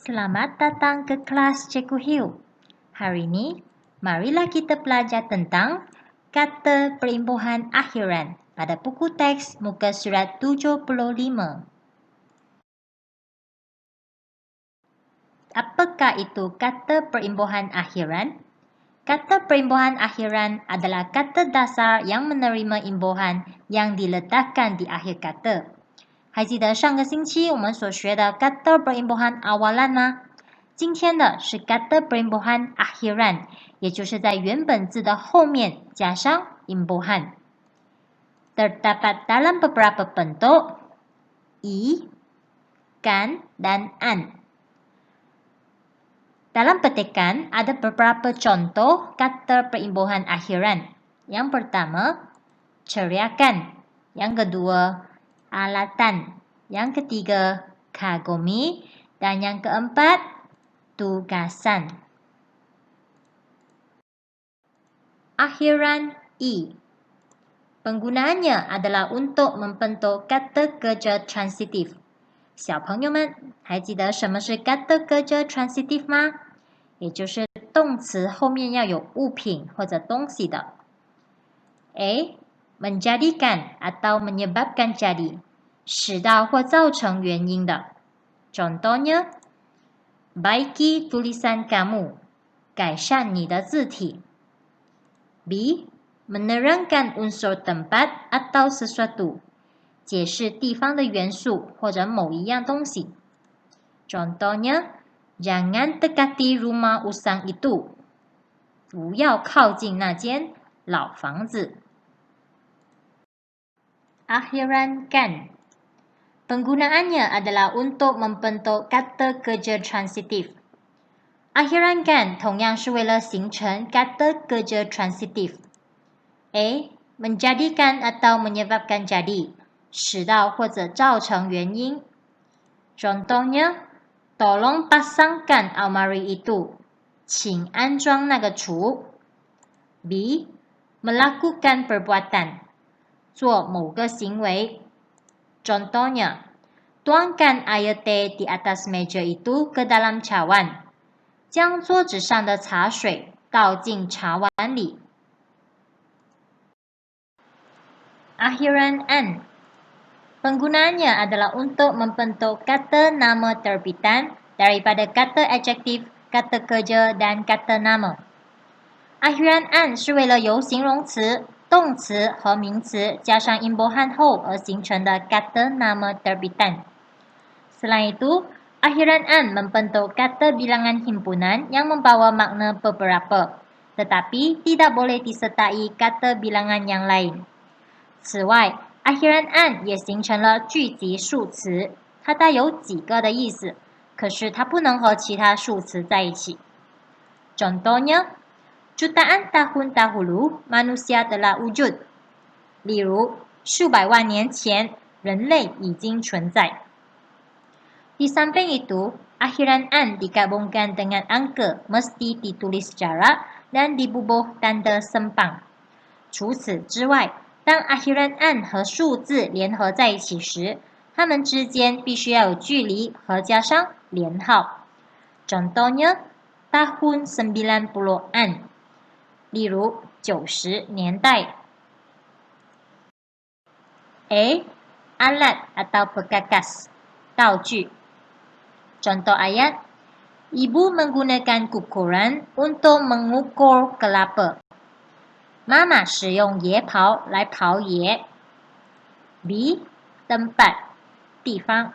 Selamat datang ke kelas Cikgu Hiu. Hari ini, marilah kita belajar tentang kata perimbuhan akhiran pada buku teks muka surat 75. Apakah itu kata perimbuhan akhiran? Kata perimbuhan akhiran adalah kata dasar yang menerima imbuhan yang diletakkan di akhir kata. 还记得上个星期我们所学的 kata perimbuhan awalan 吗？今天的是 kata perimbuhan akhiran， 也就是在原本字的后面加上 imbuhan. Terdapat dalam beberapa bentuk i, kan, dan an. Dalam petikan ada beberapa contoh kata perimbuhan akhiran. Yang pertama, ceriakan. Yang kedua, alatan. Yang ketiga, kagumi. Dan yang keempat, tugasan. Akhiran i. Penggunaannya adalah untuk membentuk kata kerja transitif. 小朋友们还记得什么是 kata kerja transitif 吗？也就是动词后面要有物品或者东西的。A. Menjadikan atau menyebabkan jadi, 使到或造成原因的。Contohnya, baiki tulisan kamu, 改善你的字体。B. Menerangkan unsur tempat atau sesuatu, 解释地方的元素或者某一样东西。Contohnya, jangan dekati rumah usang itu, 不要靠近那间老房子。Akhiran kan. Penggunaannya adalah untuk membentuk kata kerja transitif. Akhiran kan 同样是为了形成 kata kerja transitif. A. Menjadikan atau menyebabkan jadi, 使到或者造成原因。Contohnya, tolong pasangkan almari itu, 请安装那个橱。B. Melakukan perbuatan, 做某个行为。Contohnya, tuangkan air teh di atas meja itu ke dalam cawan, 将桌子上的茶水倒进茶碗里。Akhiran an. Penggunaannya adalah untuk membentuk kata nama terbitan daripada kata adjektif, kata kerja, dan kata nama. Akhiran an 是为了由形容词、动词和名词加上 imbuhan 后而形成的 kata nama terbitan. Selain itu, akhiran an membentuk kata bilangan himpunan yang membawa makna beberapa, tetapi tidak boleh disertai kata bilangan yang lain. 此外， akhiran an 也形成了聚集数词，它带有几个的意思，可是它不能和其他数词在一起。Contohnya, jutaan tahun dahulu manusia telah wujud. 例如，数百万年前人类已经存在。Di samping itu, akhiran an digabungkan dengan angka mesti ditulis jarak dan dibubuh tanda sempang. 除此之外，当 akhiran an 和数字联合在一起时，它们之间必须要有距离和加上连号。Contohnya, tahun 90-an. 例如90年代。A. Alat atau perkakas, 道具。Contoh ayat, Ibu menggunakan kukuran untuk mengukur kelapa. 妈妈使用野刨来刨野。B. Tempat, 地方。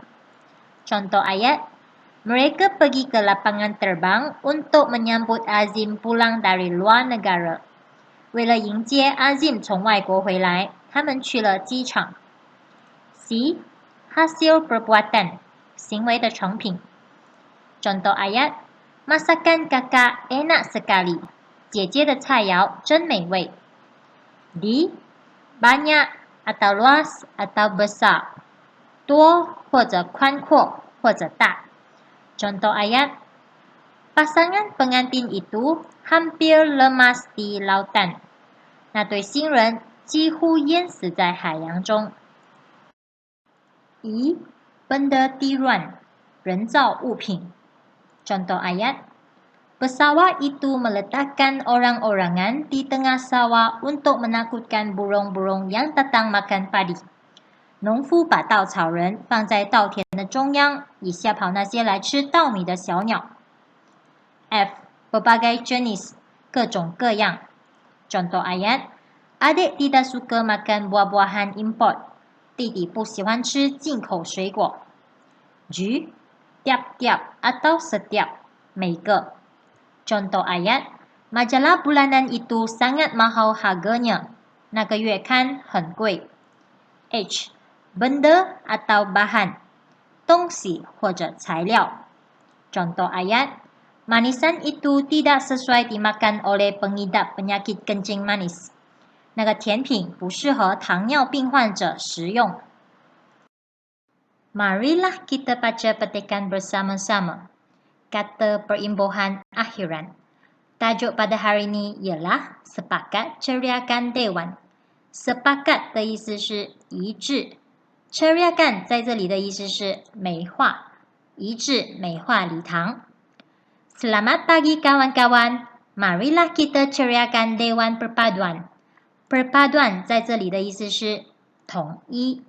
Contoh ayat, mereka pergi ke lapangan terbang untuk menyambut Azim pulang dari luar negara. 为了迎接 Azim 从外国回来，他们去了机场。C. Hasil perbuatan, 行为的成品。Contoh ayat, masakan kakak enak sekali. 姐姐的菜肴真美味。D. Banyak atau luas atau besar, 多或者宽阔或者大。Contoh ayat, pasangan pengantin itu hampir lemas di lautan. 那对新人几乎淹死在海洋中。E. Benda tiruan, 人造物品。Contoh ayat, pesawat itu meletakkan orang-orangan di tengah sawah untuk menakutkan burung-burung yang datang makan padi. 农夫把稻草人放在稻田的中央，以吓跑那些来吃稻米的小鸟。F. Berbagai jenis, 各种各样。Contoh ayat, adik tidak suka makan buah-buahan import. 弟弟不喜欢吃进口水果。G. Tiap-tiap atau setiap, 每个。Contoh ayat, majalah bulanan itu sangat mahal harganya. 那个月刊很贵。H. Benda atau bahan, 东西或者材料。Contoh ayat, manisan itu tidak sesuai dimakan oleh pengidap penyakit kencing manis. 那个甜品不适合糖尿病患者食用。Marilah kita baca petikan bersama-sama. Kata perimbuhan akhiran. Tajuk pada hari ini ialah sepakat ceriakan Dewan. Sepakat 的意思是一致。Ceriakan 在这里的意思是美化，一致美化礼堂。Selamat pagi kawan-kawan, marilah kita ceriakan Dewan Perpaduan. Perpaduan 在这里的意思是统一。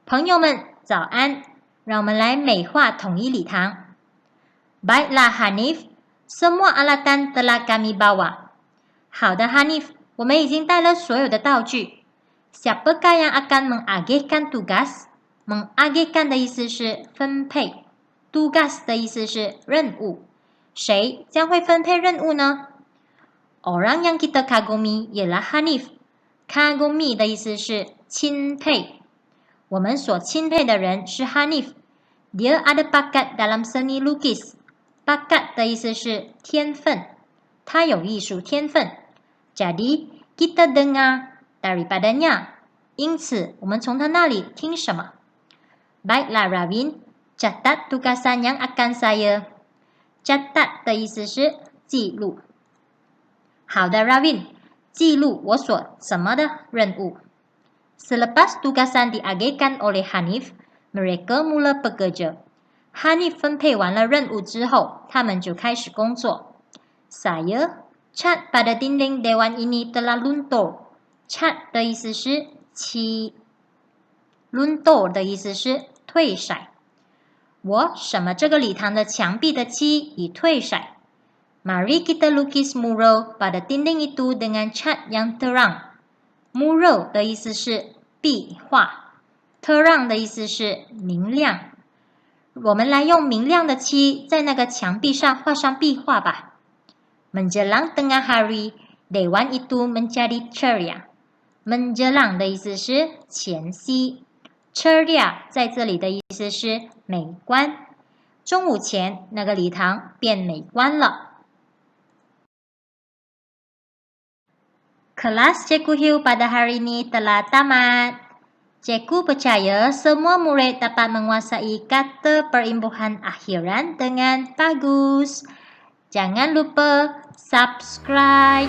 朋友们，早安，让我们来美化统一礼堂。Baiklah Hanif, semua alatan telah kami bawa. 好的 Hanif, 我们已经带了所有的道具。Siapakah yang akan mengagihkan tugas? Mengagihkan 的意思是分配 ，tugas 的意思是任务。谁将会分配任务呢？ Orang yang kita kagumi ialah Hanif. Kagumi 的意思是钦佩。我们所钦佩的人是 Hanif. Dia ada bakat dalam seni lukis. Bakat 的意思是天分，他有艺术天分。Jadi kita dengar daripadanya. 因此，我们从他那里听什么 ？Baiklah Ravin, catat tugasan yang akan saya. Catat 的意思是记录。好的 Ravin, 记录我所什么的任务。Selepas tugasan diagihkan oleh Hanif, mereka mula bekerja. Hanif 分配完了任务之后，他们就开始工作。Saya, cat pada dinding dewan ini telah luntur. Cat 的意思是漆 ，luntur 的意思是褪色。我什么这个礼堂的墙壁的漆已褪色。Mari kita lukis mural pada dinding itu dengan cat yang terang. Mural 的意思是壁画 ，terang 的意思是明亮。我们来用明亮的漆在那个墙壁上画上壁画吧。Menjelang tengah hari, dewan itu menjadi ceria. Menjelang 的意思是前夕 ，ceria 在这里的意思是美观。中午前，那个礼堂变美观了。Kelas Cikgu Hiu pada hari ini telah tamat. Cikgu percaya semua murid dapat menguasai kata perimbuhan akhiran dengan bagus. Jangan lupa subscribe.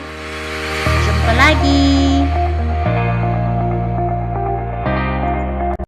Jumpa lagi.